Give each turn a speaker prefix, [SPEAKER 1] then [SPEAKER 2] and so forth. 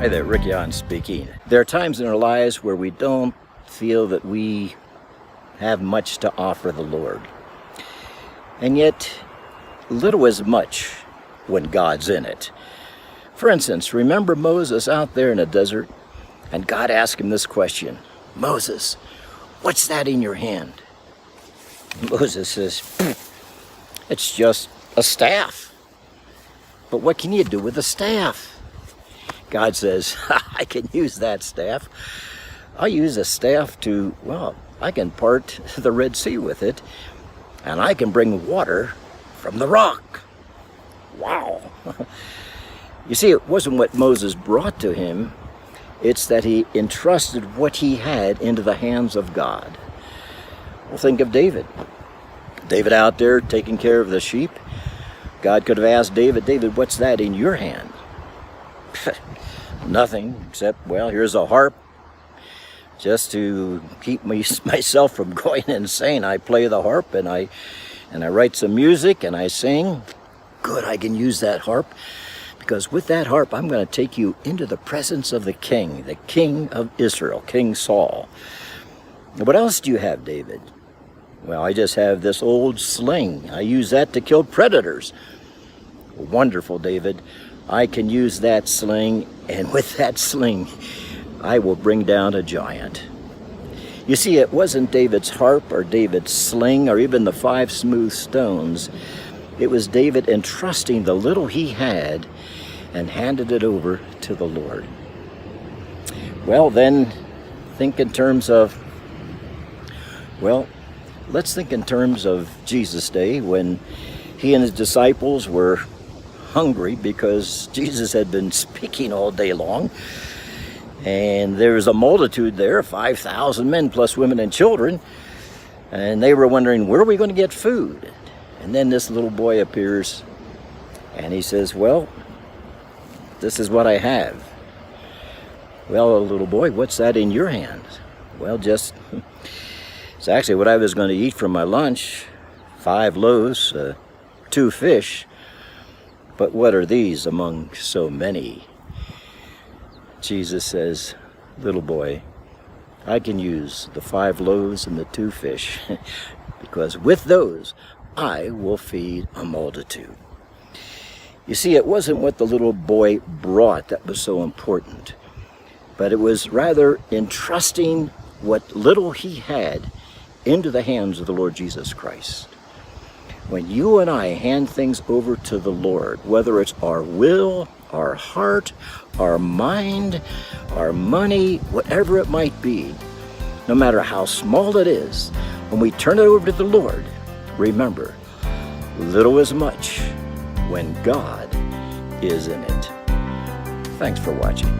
[SPEAKER 1] Hi there, Rick Yon speaking. There are times in our lives where we don't feel that we have much to offer the Lord. And yet, little is much when God's in it. For instance, remember Moses out there in the desert? And God asked him this question, Moses, what's that in your hand? Moses says, it's just a staff. But what can you do with a staff? God says, I can use that staff. I'll use a staff to, I can part the Red Sea with it, and I can bring water from the rock. Wow. You see, it wasn't what Moses brought to him. It's that he entrusted what he had into the hands of God. Well, think of David. David out there taking care of the sheep. God could have asked David, David, what's that in your hand? Nothing, except, here's a harp. Just to keep myself from going insane, I play the harp and I write some music and I sing. Good, I can use that harp, because with that harp, I'm going to take you into the presence of the king of Israel, King Saul. What else do you have, David? Well, I just have this old sling. I use that to kill predators. Wonderful, David. I can use that sling, and with that sling, I will bring down a giant. You see, it wasn't David's harp or David's sling or even the 5 smooth stones. It was David entrusting the little he had and handed it over to the Lord. Well, then, think in terms of, let's think in terms of Jesus' day when he and his disciples were hungry because Jesus had been speaking all day long. And there was a multitude there, 5,000 men plus women and children. And they were wondering, where are we going to get food? And then this little boy appears and he says, this is what I have. Little boy, what's that in your hand? It's actually what I was going to eat for my lunch. 5 loaves, 2 fish. But what are these among so many? Jesus says, little boy, I can use the 5 loaves and the 2 fish because with those, I will feed a multitude. You see, it wasn't what the little boy brought that was so important, but it was rather entrusting what little he had into the hands of the Lord Jesus Christ. When you and I hand things over to the Lord, whether it's our will, our heart, our mind, our money, whatever it might be, no matter how small it is, when we turn it over to the Lord, remember, little is much when God is in it. Thanks for watching.